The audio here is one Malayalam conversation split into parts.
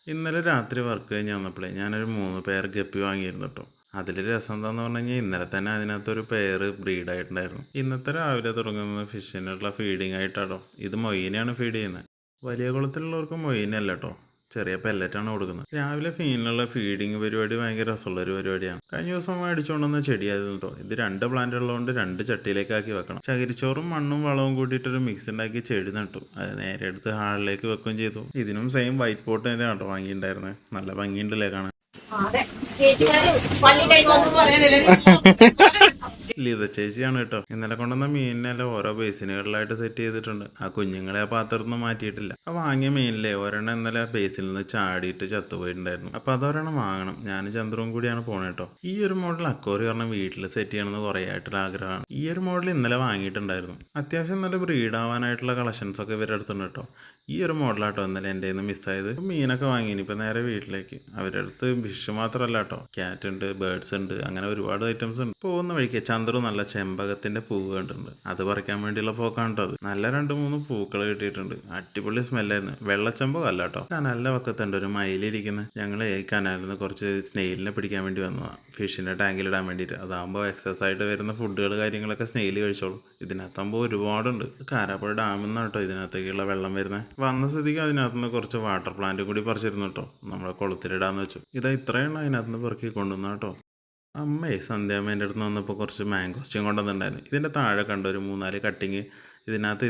ഇന്നലെ രാത്രി വർക്ക് കഴിഞ്ഞ് വന്നപ്പോഴേ ഞാനൊരു 3 പെയർ ഗപ്പി വാങ്ങിയിരുന്നു കേട്ടോ. അതിൽ രസം എന്താന്ന് പറഞ്ഞു കഴിഞ്ഞാൽ ഇന്നലെ തന്നെ അതിനകത്തൊരു പെയർ ബ്രീഡായിട്ടുണ്ടായിരുന്നു. ഇന്നത്തെ രാവിലെ തുടങ്ങുന്ന ഫിഷിനുള്ള ഫീഡിങ് ആയിട്ടാട്ടോ. ഇത് മൊയ്നെയാണ് ഫീഡ് ചെയ്യുന്നത്. വലിയ കുളത്തിലുള്ളവർക്ക് മൊയ്നല്ല കേട്ടോ, ചെറിയ പെല്ലറ്റാണ് കൊടുക്കുന്നത്. രാവിലെ ഫീനിലുള്ള ഫീഡിങ് പരിപാടി ഭയങ്കര രസമുള്ളൊരു പരിപാടിയാണ്. കഴിഞ്ഞ ദിവസം മേടിച്ചുകൊണ്ടുവന്ന ചെടിയായിരുന്നു കേട്ടോ. ഇത് 2 പ്ലാന്റ് ഉള്ളതുകൊണ്ട് 2 ചട്ടിയിലേക്കാക്കി വെക്കണം. ചകിരിച്ചോറും മണ്ണും വളവും കൂട്ടിയിട്ടൊരു മിക്സ് ഉണ്ടാക്കി ചെടി നട്ടു. അത് നേരെ എടുത്ത് ഹാളിലേക്ക് വെക്കുകയും ചെയ്തു. ഇതിനും സെയിം വൈറ്റ് പോട്ട് തന്നെയാണ് കേട്ടോ വാങ്ങിയിട്ടുണ്ടായിരുന്നത്. നല്ല ഭംഗിയുണ്ടല്ലേ കാണാൻ. ലീത ചേച്ചിയാണ് കേട്ടോ. ഇന്നലെ കൊണ്ടുവന്ന മീനിനെല്ലാം ഓരോ ബേസിനുകളിലായിട്ട് സെറ്റ് ചെയ്തിട്ടുണ്ട്. ആ കുഞ്ഞുങ്ങളെ ആ പാത്രത്തിൽ നിന്ന് മാറ്റിയിട്ടില്ല. ആ വാങ്ങിയ മീനിലെ ഒരെണ്ണം ഇന്നലെ ബേസിൽ നിന്ന് ചാടിയിട്ട് ചത്തുപോയിട്ടുണ്ടായിരുന്നു. അപ്പൊ അതൊരെണ്ണം വാങ്ങണം. ഞാൻ ചന്ദ്രവും കൂടിയാണ് പോണേ കേട്ടോ. ഈ ഒരു മോഡൽ അക്കോറി പറഞ്ഞാൽ വീട്ടിൽ സെറ്റ് ചെയ്യണമെന്ന് കുറേ ആയിട്ടുള്ള ആഗ്രഹമാണ്. ഈ ഒരു മോഡൽ ഇന്നലെ വാങ്ങിയിട്ടുണ്ടായിരുന്നു. അത്യാവശ്യം നല്ല ബ്രീഡ് ആവാനായിട്ടുള്ള കളക്ഷൻസ് ഒക്കെ ഇവരുടെ അടുത്തുണ്ട് കേട്ടോ. ഈ ഒരു മോഡലാട്ടോ ഇന്നലെ എൻ്റെ നിന്ന് മിസ്സായത്. മീനൊക്കെ വാങ്ങി ഇനിയിപ്പോൾ നേരെ വീട്ടിലേക്ക്. അവരുടെ അടുത്ത് ഫിഷ് മാത്രമല്ല കേട്ടോ, ക്യാറ്റ് ഉണ്ട്, ബേർഡ്സ് ഉണ്ട്, അങ്ങനെ ഒരുപാട് ഐറ്റംസ് ഉണ്ട്. പോകുന്ന വഴിക്ക് ചന്ദ്രു നല്ല ചെമ്പകത്തിന്റെ പൂവ് കണ്ടിട്ടുണ്ട്. അത് പറിക്കാൻ വേണ്ടിയുള്ള പോക്കാണ് കേട്ടോ. അത് നല്ല 2-3 പൂക്കൾ കിട്ടിയിട്ടുണ്ട്. അടിപൊളി സ്മെല്ലായിരുന്നു. വെള്ളച്ചെമ്പകം അല്ല കേട്ടോ. കനാലിന്റെ പക്കത്തുണ്ട് ഒരു മയിലിരിക്കുന്നത്. ഞങ്ങൾ ഈ കനാലിൽ നിന്ന് കുറച്ച് സ്നെയിലിനെ പിടിക്കാൻ വേണ്ടി വന്നതാണ്, ഫിഷിന്റെ ടാങ്കിലിടാൻ വേണ്ടിയിട്ട്. അതാകുമ്പോൾ എക്സസ് ആയിട്ട് വരുന്ന ഫുഡുകൾ കാര്യങ്ങളൊക്കെ സ്നെയിൽ കഴിച്ചോളും. ഇതിനകത്താകുമ്പോൾ ഒരുപാടുണ്ട്. കാരാപ്പുഴ ഡാമിൽ നിന്നാണ് കേട്ടോ ഇതിനകത്തേക്കുള്ള വെള്ളം വരുന്നത്. വന്ന സ്ഥിതിക്ക് അതിനകത്ത് നിന്ന് കുറച്ച് വാട്ടർ പ്ലാന്റ് കൂടി പറിച്ചിരുന്നു കേട്ടോ. നമ്മളെ കുളത്തിലിടാന്ന് വെച്ചു. ഇതാ ഇത്രയാണ് അതിനകത്ത് നിന്ന് പെറുക്കി കൊണ്ടുവന്ന കേട്ടോ. അമ്മേ സന്ധ്യാമ്മേൻ്റെ അടുത്ത് വന്നപ്പോൾ കുറച്ച് മാംഗോസ്റ്റീൻ കൊണ്ടുവന്നിട്ടുണ്ടായിരുന്നു. ഇതിൻ്റെ താഴെ കണ്ടോ ഒരു 3-4 കട്ടിങ്.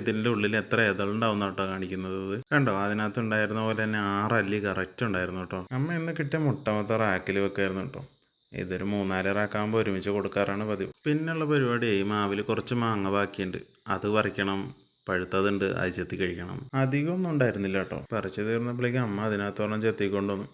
ഇതിൻ്റെ ഉള്ളിൽ എത്ര ഏതളുണ്ടാവുന്ന കേട്ടോ കാണിക്കുന്നത്. കണ്ടോ, അതിനകത്ത് ഉണ്ടായിരുന്ന പോലെ തന്നെ 6 അല്ലി കറക്റ്റ് ഉണ്ടായിരുന്നു കേട്ടോ. അമ്മ ഇന്ന് കിട്ടിയ മുട്ട മൊത്തം റാക്കിൽ വെക്കായിരുന്നു കേട്ടോ. ഇതൊരു 3-4 റാക്കാകുമ്പോൾ ഒരുമിച്ച് കൊടുക്കാറാണ് പതിവ്. പിന്നെയുള്ള പരിപാടിയായി മാവിൽ കുറച്ച് മാങ്ങ ബാക്കിയുണ്ട്. അത് പറിക്കണം. പഴുത്തതുണ്ട്, അത് ചെത്തി കഴിക്കണം. അധികമൊന്നും ഉണ്ടായിരുന്നില്ല കേട്ടോ. പറിച്ച് തീർന്നപ്പോഴേക്കും അമ്മ അതിനകത്തോളം ചെത്തിക്കൊണ്ടുവന്നു.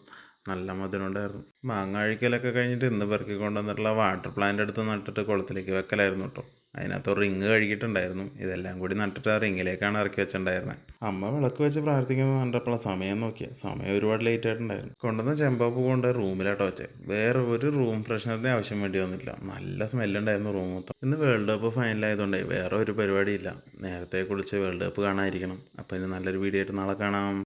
നല്ല മധുരമുണ്ടായിരുന്നു. മാങ്ങ അഴിക്കലൊക്കെ കഴിഞ്ഞിട്ട് ഇന്ന് പെറുക്കി കൊണ്ടുവന്നിട്ടുള്ള വാട്ടർ പ്ലാന്റ് എടുത്ത് നട്ടിട്ട് കുളത്തിലേക്ക് വെക്കലായിരുന്നു കേട്ടോ. അതിനകത്ത് റിങ് കഴുകിയിട്ടുണ്ടായിരുന്നു. ഇതെല്ലാം കൂടി നട്ടിട്ട് ആ റിങ്ങിലേക്കാണ് ഇറക്കി വെച്ചിട്ടുണ്ടായിരുന്നത്. അമ്മ വിളക്ക് വെച്ച് പ്രാർത്ഥിക്കുന്നത് കണ്ടപ്പോൾ സമയം നോക്കിയാൽ സമയം ഒരുപാട് ലേറ്റ് ആയിട്ടുണ്ടായിരുന്നു. കൊണ്ടുവന്ന ചെമ്പപ്പൂ കൊണ്ട് റൂമിലാട്ടോ വെച്ചേ. വേറെ ഒരു റൂം ഫ്രഷ്നറിൻ്റെ ആവശ്യം വേണ്ടി വന്നില്ല. നല്ല സ്മെല്ലുണ്ടായിരുന്നു റൂം മൊത്തം. ഇന്ന് വേൾഡ് കപ്പ് ഫൈനലായതുകൊണ്ടേ വേറെ ഒരു പരിപാടിയില്ല. നേരത്തെ കുളിച്ച് വേൾഡ് കപ്പ് കാണാതിരിക്കണം. അപ്പോൾ ഇനി നല്ലൊരു വീഡിയോ ആയിട്ട് നാളെ കാണാം.